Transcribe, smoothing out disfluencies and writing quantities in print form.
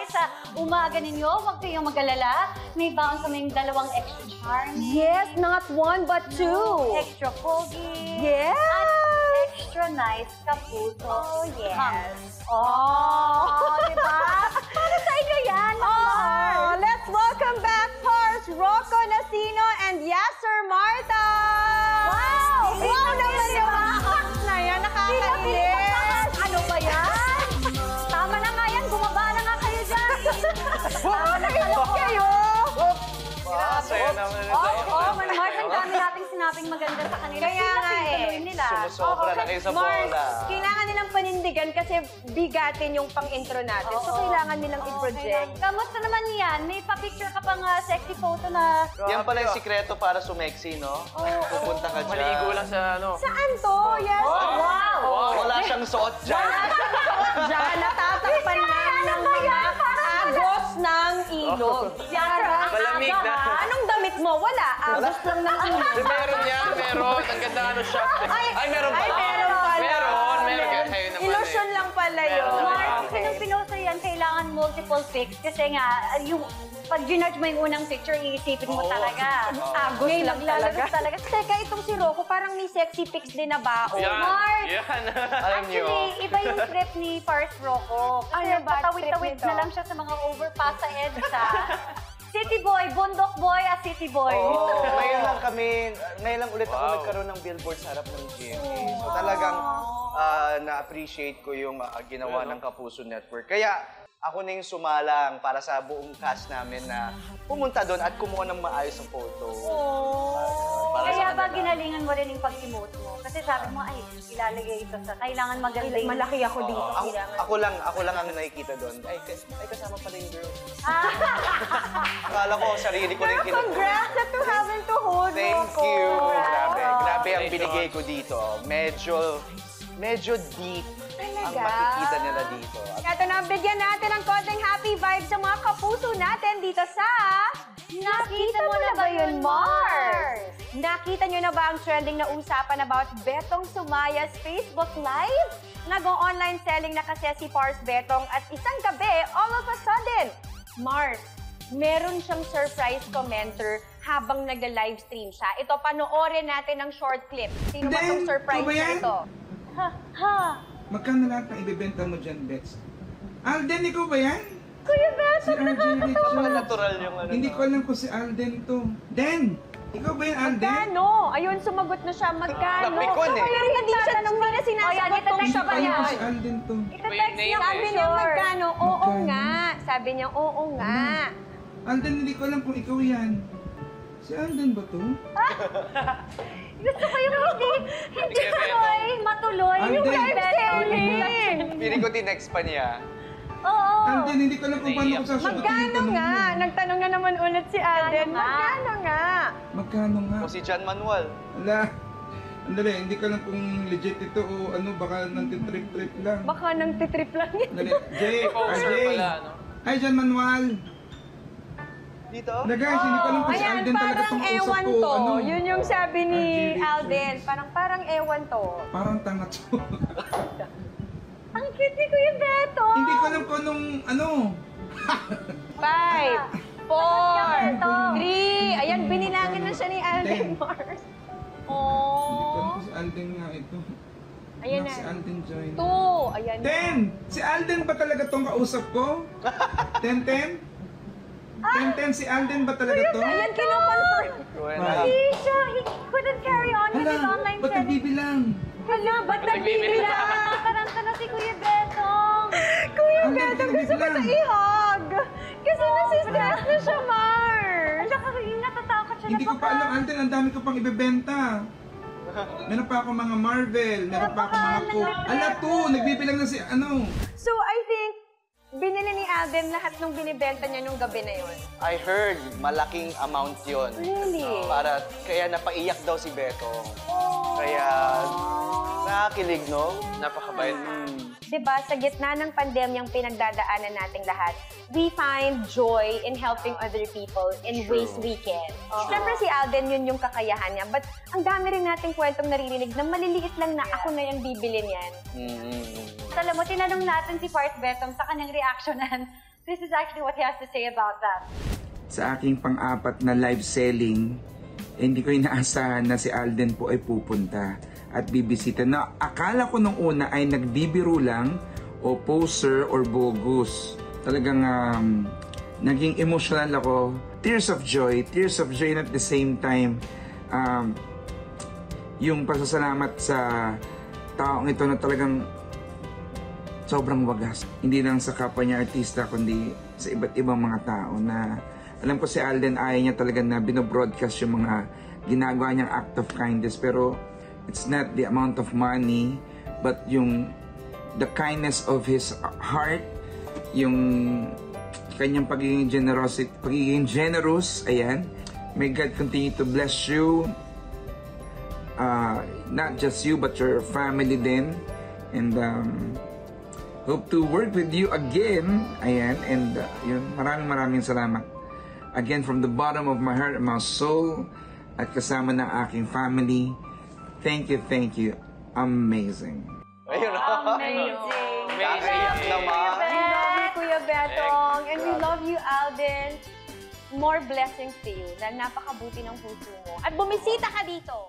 hi sa umaga ninyo. Huwag kayong mag-alala. May baon kaming dalawang extra charms. Yes, not one but two. Extra pogi. Yes. At extra nice kapuso. Oh, yes. Oh, diba? Para sa inyo yan, Oh, let's welcome back Pars, Rocco Nacino, and Yasser Marta! Wow! Wow naman yung mga hacks na yan, nakakainis! Ano ba yan? Tama na nga yan, bumaba na nga kayo dyan. Wow, nainis kayo! Saya naman ito. Oh, Mars, ang dami nating sinabing maganda sa kanila. Kaya nga Tuloy nila. Sumusobra na kayo sa Mars, bola. kailangan nilang panindigan kasi bigatin yung pang-intro natin. So, kailangan nilang i-project. Kamusta naman yan? May pa-picture ka pang sexy photo na... Yan pala yung sikreto para sumeksi, no? Pupunta ka dyan. Maligo lang sa ano. Saan to? Yes. Wow! Wala siyang suot dyan. Diyan, natatakpan lang ng mga agos ng ilog. Malamig na. Anong damit mo? Wala. Agos lang ng ilog. Meron yan, meron. Ang ganda ano siya. Ay, meron pala. meron pala. Meron. Kaya kayo naman Illusion lang pala yun. Mars, pinupinosa yan, kailangan multiple pics. Kasi nga, yung pag ginudge mo yung unang picture, iisipin mo talaga. Agos May lang maglalabas talaga. Teka, itong si Rocco, parang may sexy pics din na bao. Yan. Mars! Yan. Alam niyo. Actually, iba yung trip ni Pars Rocco. Kasi Ano ba? patawid-tawid Trip nito? na lang siya sa mga overpass sa EDSA. City boy, bundok boy, city boy. Ngayon lang ulit ako nagkaroon ng billboard sa harap ng GMA. So talagang na-appreciate ko yung ginawa ng Kapuso Network. Kaya ako na yung sumalang para sa buong cast namin na pumunta doon at kumuha ng maayos ng photo. Para Kaya sa ba kanila. ginalingan mo rin yung pag-emote mo? Kasi sabi mo, ay, ilalagay ito sa kailangan maganda yung... Malaki ako dito. Ako lang ang nakikita doon. Ay, kasama pala yung girl. Akala ko, sarili ko rin Congrats at to having to hold Thank Rocco. you. Grabe ang Congratulations. binigay ko dito. Medyo deep ang Talaga? makikita nila dito. Ito na, bigyan natin ng konting happy vibes sa mga kapuso natin dito sa... Nakita mo na ba yun, Mars? Nakita nyo na ba ang trending na usapan about Betong Sumaya's Facebook Live? Nag-online selling na kasi si Pars Betong at isang gabi, all of a sudden, Mars, meron siyang surprise commenter habang nag-livestream siya. Ito, panoorin natin ang short clip. Sino ba itong surprise ito ba na yan? ito? Ha? Magkano lahat ng ibebenta mo dyan, Bets? Alden, ikaw ba yan? Kuya Beto, Si RJ Richo. Natural yung ano. Hindi ko alam kung si Alden to. Den! Ikaw ba yan, Alden? magkano? Ayun, sumagot na siya. Magkano? Napikon eh. Pero hindi siya sinasagot kung Hindi siya ko ba alam yan. kung si Alden to. Ita-text niya, Name sabi eh. niya magkano? Oo Magkano? nga. Sabi niya, oo nga. Alden, hindi ko alam kung ikaw yan. Si Alden ba to? Gusto ko yung hindi matuloy. Yung Alden. live selling. Pili ko tinext pa niya. Oo. Alden, hindi ko alam kung paano ko sasagutin yung Magkano tanong nga? mo. Nagtanong na naman ulit si Alden. Magkano nga? Magkano nga? Magkano nga? O si John Manuel. Ala, andali, hindi ko alam kung legit ito o ano, baka nantitrip-trip lang. Baka nang titrip lang yan. Andali, Jay, Poser RJ. pala, no? Hi, John Manuel. Dito? Na guys, hindi ko alam kung si Ayan, Alden talaga parang tong usap ewan ko. to. Ano? Yun yung sabi ni RJ Richo. Alden. Parang ewan to. Parang tanga to. Ang cute ni Kuya Beto. Hindi ko alam kung anong, ano. 5, 4, 3. Ayan, binilangin na siya ni Alden Ten. Mars. Hindi ko alam Oh. kung si Alden nga ito. Ayan Anak, si na. Alden join. 2. Ayan. 10! Si Alden ba talaga tong kausap ko? 10-10? 10-10, si Alden ba talaga to? Ayan, kino-confirm. Hindi siya. He couldn't carry on with his Hala, online ba't selling. nagbibilang? Hala, ba't nagbibilang? Taranta na si Kuya Betong. Kuya Alden, Beto, hindi gusto ko biglang. na i-hug. Kasi nasistress na siya, Mars. At saka yung natatakot siya Hindi na ko pa alam, Alden, ang dami ko pang ibebenta. Meron pa ako mga Marvel, meron pa ako mga Coke. Ala, 2! Nagbibilang na si, ano. So, I think, binili ni Alden lahat ng binibenta niya nung gabi na yun. I heard malaking amount yon. Really? Kaya napaiyak daw si Betong. Kaya nakakilig, no? Napakabait. Diba, sa gitna ng pandemyang pinagdadaanan nating lahat, we find joy in helping other people in ways we can. Siyempre si Alden, yun yung kakayahan niya. But ang dami rin nating kwentong naririnig na maliliit lang na ako na yung bibilin yan. Alam mo, tinanong natin si Pars Betong sa kanyang reactionan this is actually what he has to say about that. Sa aking pang-apat na live selling, hindi ko inaasahan na si Alden po ay pupunta at bibisita na akala ko nung una ay nagbibiro lang o poser or bogus. Talagang naging emotional ako. Tears of joy and at the same time, yung pasasalamat sa taong ito na talagang sobrang wagas. Hindi lang sa kapwa niya artista, kundi sa iba't ibang mga tao na alam ko si Alden ayaw niya talaga na binobroadcast yung mga ginagawa niyang act of kindness. Pero it's not the amount of money, but the kindness of his heart, yung kanyang pagiging generous, ayan. May God continue to bless you. Not just you, but your family din. And hope to work with you again. Ayan, and yun, maraming salamat. Again, from the bottom of my heart and my soul, at kasama ng aking family, thank you. Amazing. Ayun na. Amazing. Nakaiyak naman. We love you, Kuya Betong. And we love you, Alden. More blessings to you dahil napakabuti ng puso mo. At bumisita ka dito.